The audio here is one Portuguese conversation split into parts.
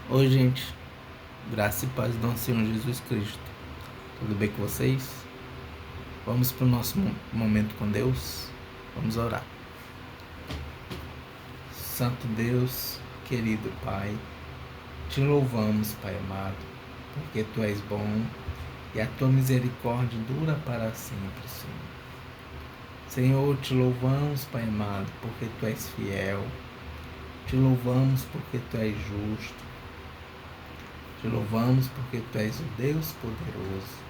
Oi, gente, graça e paz do nosso Senhor Jesus Cristo. Tudo bem com vocês? Vamos para o nosso momento com Deus. Vamos orar. Santo Deus, querido Pai, te louvamos, Pai amado, porque Tu és bom e a Tua misericórdia dura para sempre, Senhor. Senhor, te louvamos, Pai amado, porque Tu és fiel. Te louvamos porque Tu és justo. Te louvamos porque Tu és o Deus poderoso.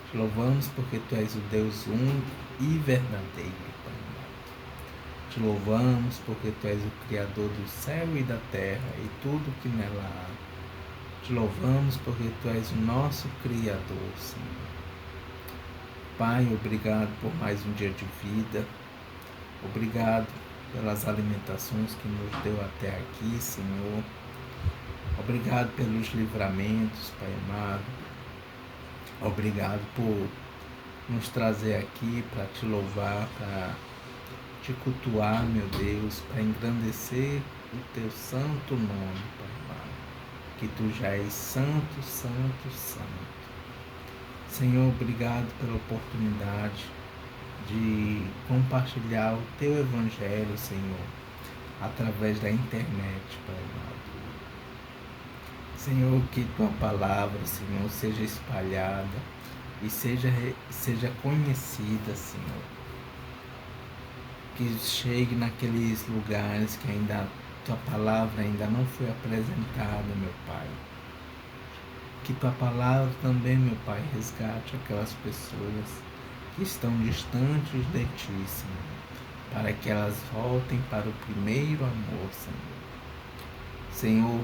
Te louvamos porque Tu és o Deus único e verdadeiro, Pai amado. Te louvamos porque Tu és o Criador do céu e da terra e tudo que nela há. Te louvamos porque Tu és o nosso Criador, Senhor. Pai, obrigado por mais um dia de vida. Obrigado pelas alimentações que nos deu até aqui, Senhor. Obrigado pelos livramentos, Pai amado. Obrigado por nos trazer aqui para Te louvar, para Te cultuar, meu Deus, para engrandecer o Teu santo nome, Pai amado. Que Tu já és santo, santo, santo. Senhor, obrigado pela oportunidade de compartilhar o Teu Evangelho, Senhor, através da internet, Pai amado. Senhor, que Tua palavra, Senhor, seja espalhada e seja conhecida, Senhor. Que chegue naqueles lugares que ainda Tua palavra ainda não foi apresentada, meu Pai. Que Tua palavra também, meu Pai, resgate aquelas pessoas que estão distantes de Ti, Senhor, para que elas voltem para o primeiro amor, Senhor. Senhor,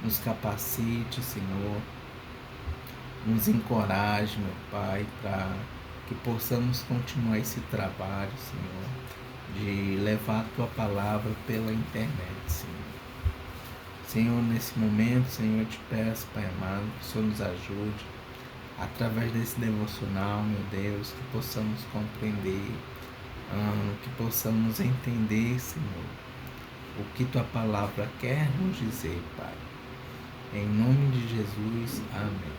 nos capacite, Senhor, nos encoraje, meu Pai, para que possamos continuar esse trabalho, Senhor, de levar a Tua palavra pela internet, Senhor. Senhor, nesse momento, Senhor, eu te peço, Pai amado, que o Senhor nos ajude, através desse devocional, meu Deus, que possamos compreender, que possamos entender, Senhor, o que Tua palavra quer nos dizer, Pai. Em nome de Jesus, amém.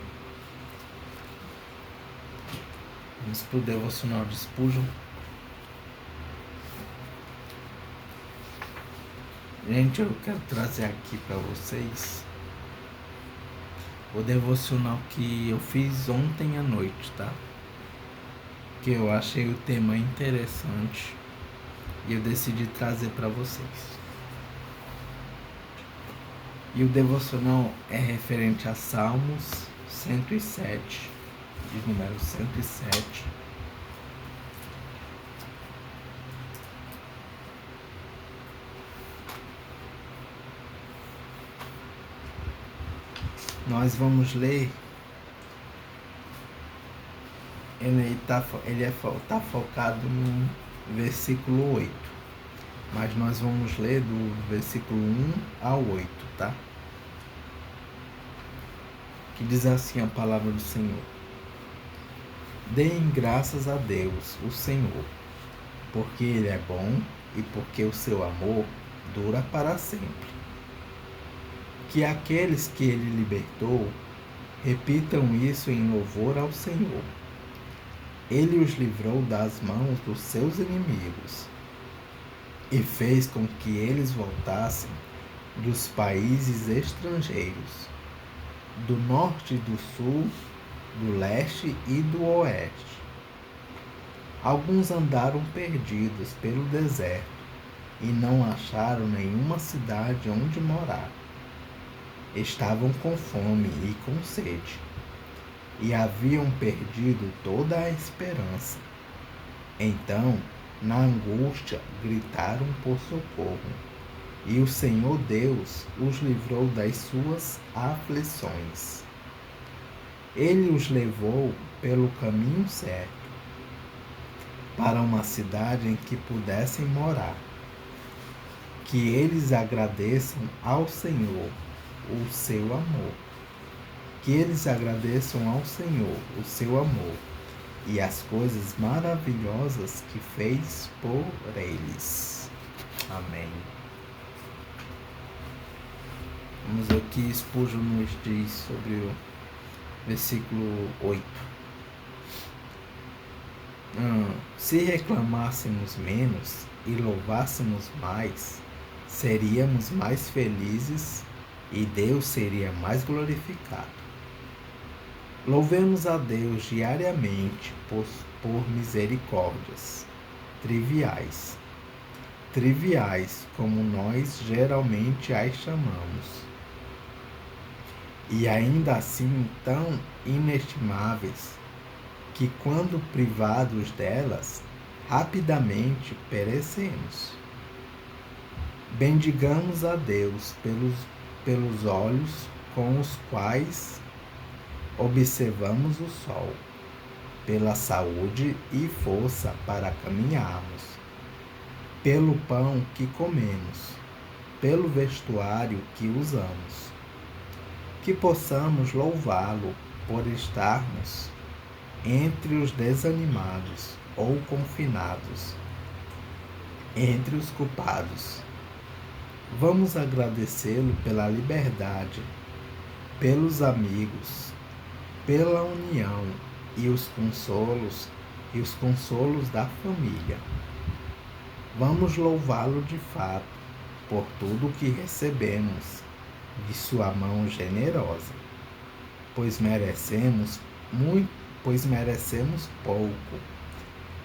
Vamos para o devocional de Spurgeon. Gente, eu quero trazer aqui para vocês o devocional que eu fiz ontem à noite, tá? Que eu achei o tema interessante e eu decidi trazer para vocês. E o devocional é referente a Salmos 107, de número 107. Nós vamos ler. Ele tá focado no versículo 8. Mas nós vamos ler do versículo 1 ao 8, tá? Que diz assim a palavra do Senhor: Deem graças a Deus, o Senhor, porque Ele é bom e porque o seu amor dura para sempre. Que aqueles que Ele libertou repitam isso em louvor ao Senhor. Ele os livrou das mãos dos seus inimigos e fez com que eles voltassem dos países estrangeiros, do norte e do sul, do leste e do oeste. Alguns andaram perdidos pelo deserto e não acharam nenhuma cidade onde morar. Estavam com fome e com sede, e haviam perdido toda a esperança. Então, na angústia, gritaram por socorro, e o Senhor Deus os livrou das suas aflições. Ele os levou pelo caminho certo, para uma cidade em que pudessem morar. Que eles agradeçam ao Senhor o seu amor. Que eles agradeçam ao Senhor o seu amor e as coisas maravilhosas que fez por eles. Amém. Vamos ver o que Spurgeon nos diz sobre o versículo 8. Se reclamássemos menos e louvássemos mais, seríamos mais felizes e Deus seria mais glorificado. Louvemos a Deus diariamente por misericórdias triviais como nós geralmente as chamamos, e ainda assim tão inestimáveis que, quando privados delas, rapidamente perecemos. Bendigamos a Deus pelos olhos com os quais observamos o sol, pela saúde e força para caminharmos, pelo pão que comemos, pelo vestuário que usamos. Que possamos louvá-lo por estarmos entre os desanimados ou confinados, entre os culpados. Vamos agradecê-lo pela liberdade, pelos amigos, pela união e os consolos da família. Vamos louvá-lo de fato por tudo que recebemos de sua mão generosa, pois merecemos pouco,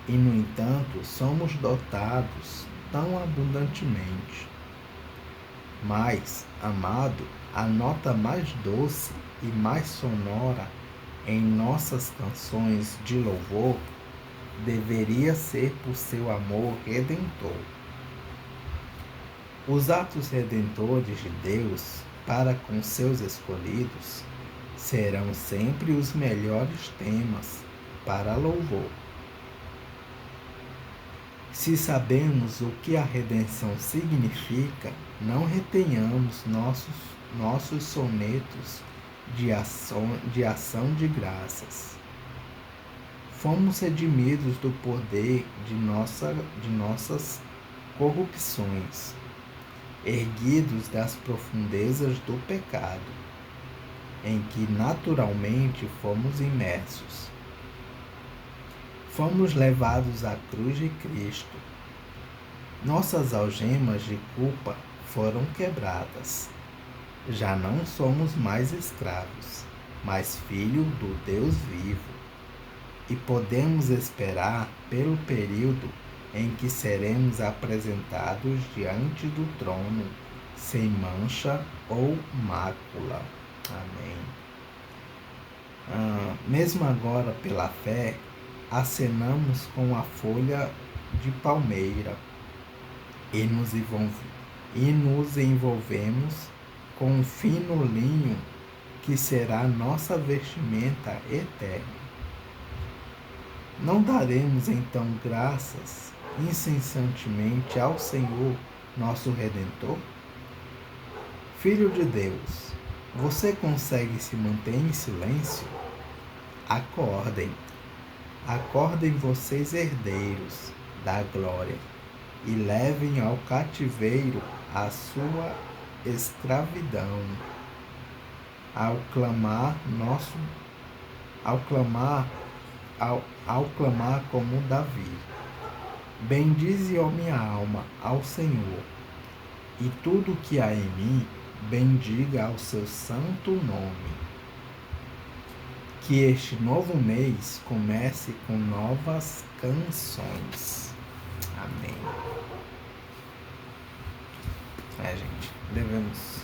e no entanto somos dotados tão abundantemente. Mas, amado, a nota mais doce e mais sonora em nossas canções de louvor deveria ser por seu amor redentor. Os atos redentores de Deus para com seus escolhidos serão sempre os melhores temas para louvor. Se sabemos o que a redenção significa, não retenhamos nossos sonetos de ação de graças. Fomos redimidos do poder de nossas corrupções, erguidos das profundezas do pecado, em que naturalmente fomos imersos. Fomos levados à cruz de Cristo. Nossas algemas de culpa foram quebradas. Já não somos mais escravos, mas filhos do Deus vivo. E podemos esperar pelo período em que seremos apresentados diante do trono, sem mancha ou mácula. Amém. Mesmo agora, pela fé, acenamos com a folha de palmeira e nos envolvemos com um fino linho que será nossa vestimenta eterna. Não daremos então graças incessantemente ao Senhor, nosso Redentor? Filho de Deus, você consegue se manter em silêncio? Acordem vocês, herdeiros da glória, e levem ao cativeiro a sua escravidão. Ao clamar como Davi: bendize, ó minha alma, ao Senhor, e tudo que há em mim, bendiga ao seu santo nome. Que este novo mês comece com novas canções. Amém. Gente, devemos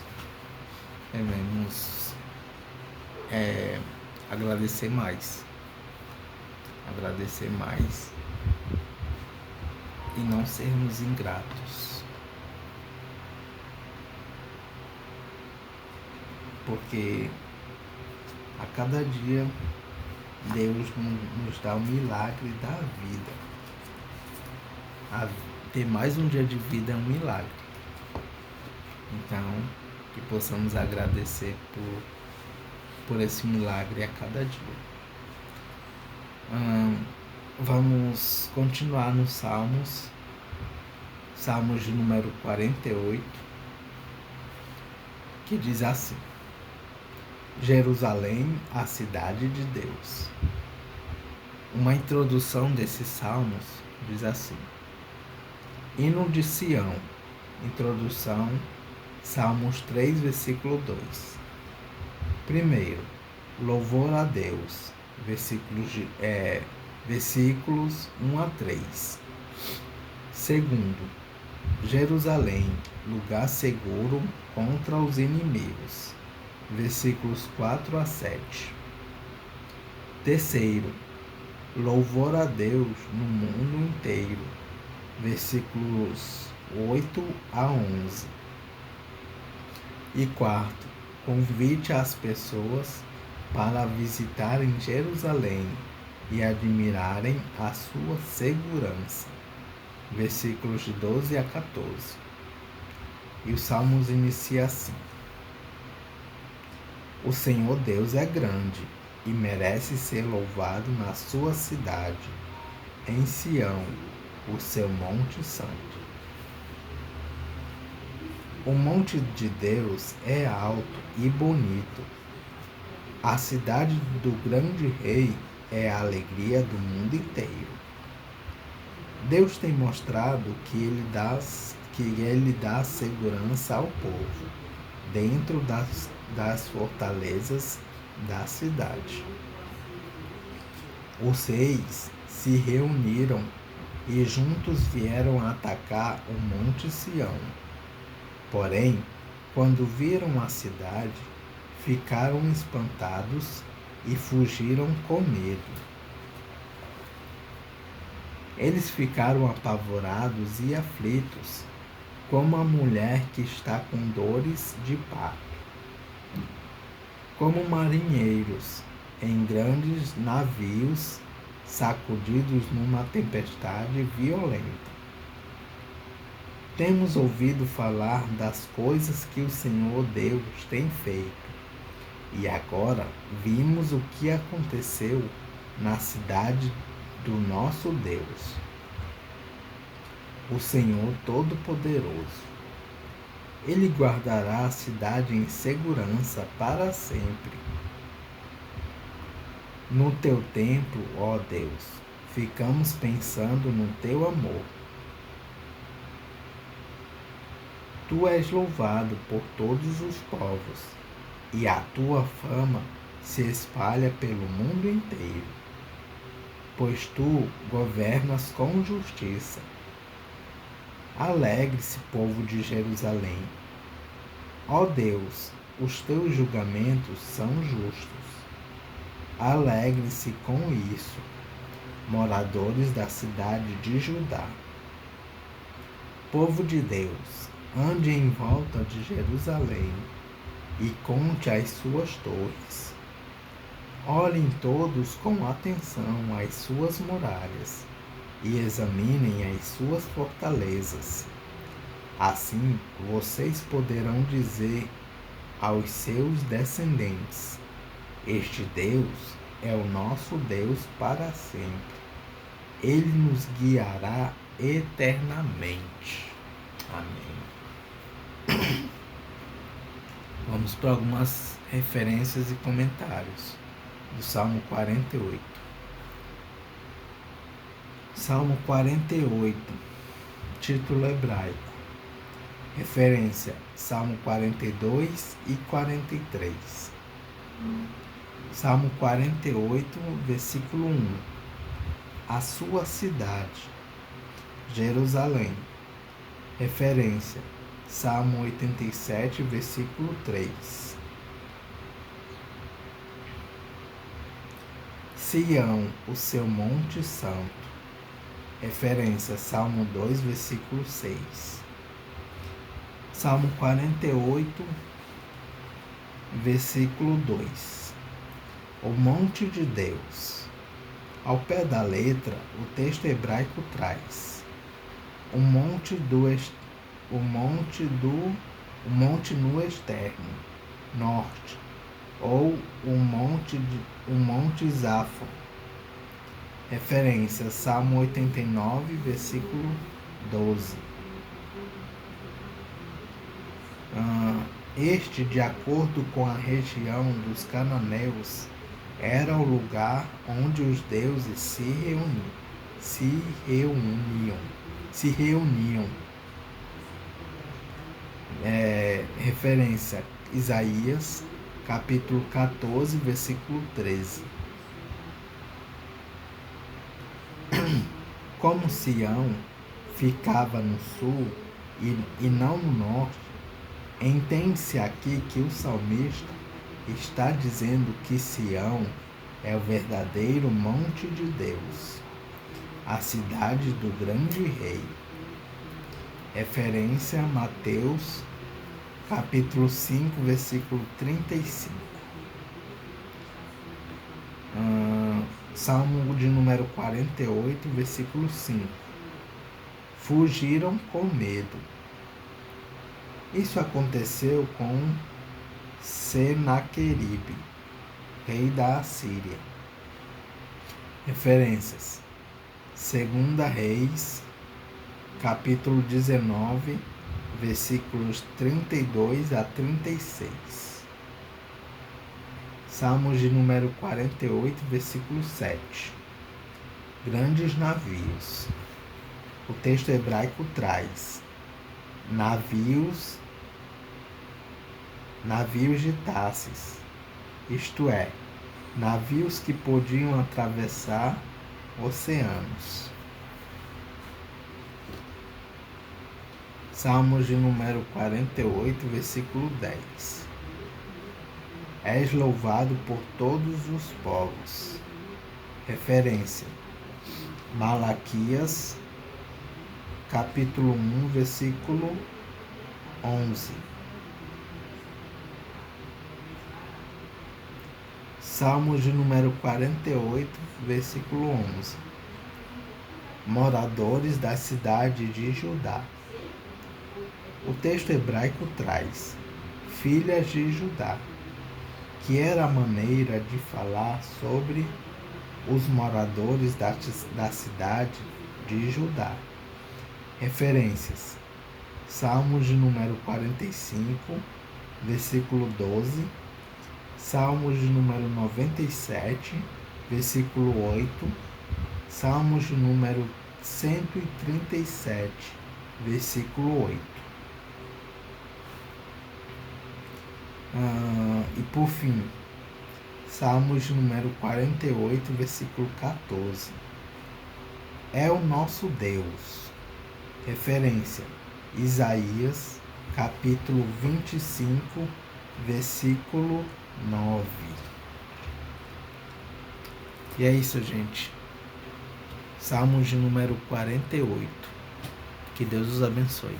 agradecer mais e não sermos ingratos, porque a cada dia Deus nos dá o milagre da vida. Ter mais um dia de vida é um milagre. Então, que possamos agradecer por esse milagre a cada dia. Vamos continuar nos Salmos de número 48. que diz assim: Jerusalém, a cidade de Deus. Uma introdução desses salmos diz assim: Hino de Sião, introdução, Salmos 3, versículo 2. Primeiro, louvor a Deus, versículos 1 a 3. Segundo, Jerusalém, lugar seguro contra os inimigos, versículos 4 a 7. Terceiro, louvor a Deus no mundo inteiro, versículos 8 a 11. E quarto, convite às pessoas para visitarem Jerusalém e admirarem a sua segurança, versículos de 12 a 14. E os Salmos inicia assim: O Senhor Deus é grande e merece ser louvado na sua cidade, em Sião, o seu Monte Santo. O monte de Deus é alto e bonito. A cidade do grande rei é a alegria do mundo inteiro. Deus tem mostrado que ele dá segurança ao povo, dentro das fortalezas da cidade. Os reis se reuniram e juntos vieram atacar o Monte Sião. Porém, quando viram a cidade, ficaram espantados e fugiram com medo. Eles ficaram apavorados e aflitos, como a mulher que está com dores de parto. Como marinheiros em grandes navios, sacudidos numa tempestade violenta. Temos ouvido falar das coisas que o Senhor Deus tem feito, e agora vimos o que aconteceu na cidade do nosso Deus, o Senhor Todo-Poderoso. Ele guardará a cidade em segurança para sempre. No teu templo, ó Deus, ficamos pensando no teu amor. Tu és louvado por todos os povos, e a tua fama se espalha pelo mundo inteiro, pois tu governas com justiça. Alegre-se, povo de Jerusalém. Ó Deus, os teus julgamentos são justos. Alegre-se com isso, moradores da cidade de Judá. Povo de Deus, ande em volta de Jerusalém e conte as suas torres. Olhem todos com atenção as suas muralhas e examinem as suas fortalezas. Assim vocês poderão dizer aos seus descendentes: Este Deus é o nosso Deus para sempre. Ele nos guiará eternamente. Amém. Vamos para algumas referências e comentários do Salmo 48. Salmo 48, título hebraico. Referência: Salmo 42 e 43. Salmo 48, versículo 1. A sua cidade, Jerusalém. Referência: Salmo 87, versículo 3. Sião, o seu monte santo. Referência: Salmo 2, versículo 6. Salmo 48, versículo 2. O monte de Deus. Ao pé da letra, o texto hebraico traz o monte no externo, norte, ou o monte Zafon. Referência: Salmo 89, versículo 12. Este, de acordo com a região dos cananeus, era o lugar onde os deuses se reuniam. Referência: Isaías, capítulo 14, versículo 13. Como Sião ficava no sul e não no norte, entende-se aqui que o salmista está dizendo que Sião é o verdadeiro monte de Deus, a cidade do grande rei. Referência a Mateus, capítulo 5, versículo 35. Salmo de número 48, versículo 5. Fugiram com medo. Isso aconteceu com Senaqueribe, rei da Assíria. Referências: 2 Reis, capítulo 19, versículos 32 a 36. Salmos de número 48, versículo 7. Grandes navios. O texto hebraico traz navios de Tarsis, isto é, navios que podiam atravessar oceanos. Salmos de número 48, versículo 10. És louvado por todos os povos. Referência: Malaquias, capítulo 1, versículo 11. Salmos de número 48, versículo 11. Moradores da cidade de Judá. O texto hebraico traz filhas de Judá, que era a maneira de falar sobre os moradores da cidade de Judá. Referências: Salmos de número 45, versículo 12, Salmos de número 97, versículo 8, Salmos de número 137, versículo 8. E por fim, Salmos de número 48, versículo 14. É o nosso Deus. Referência: Isaías, capítulo 25, versículo 9. E é isso, gente. Salmos de número 48. Que Deus os abençoe.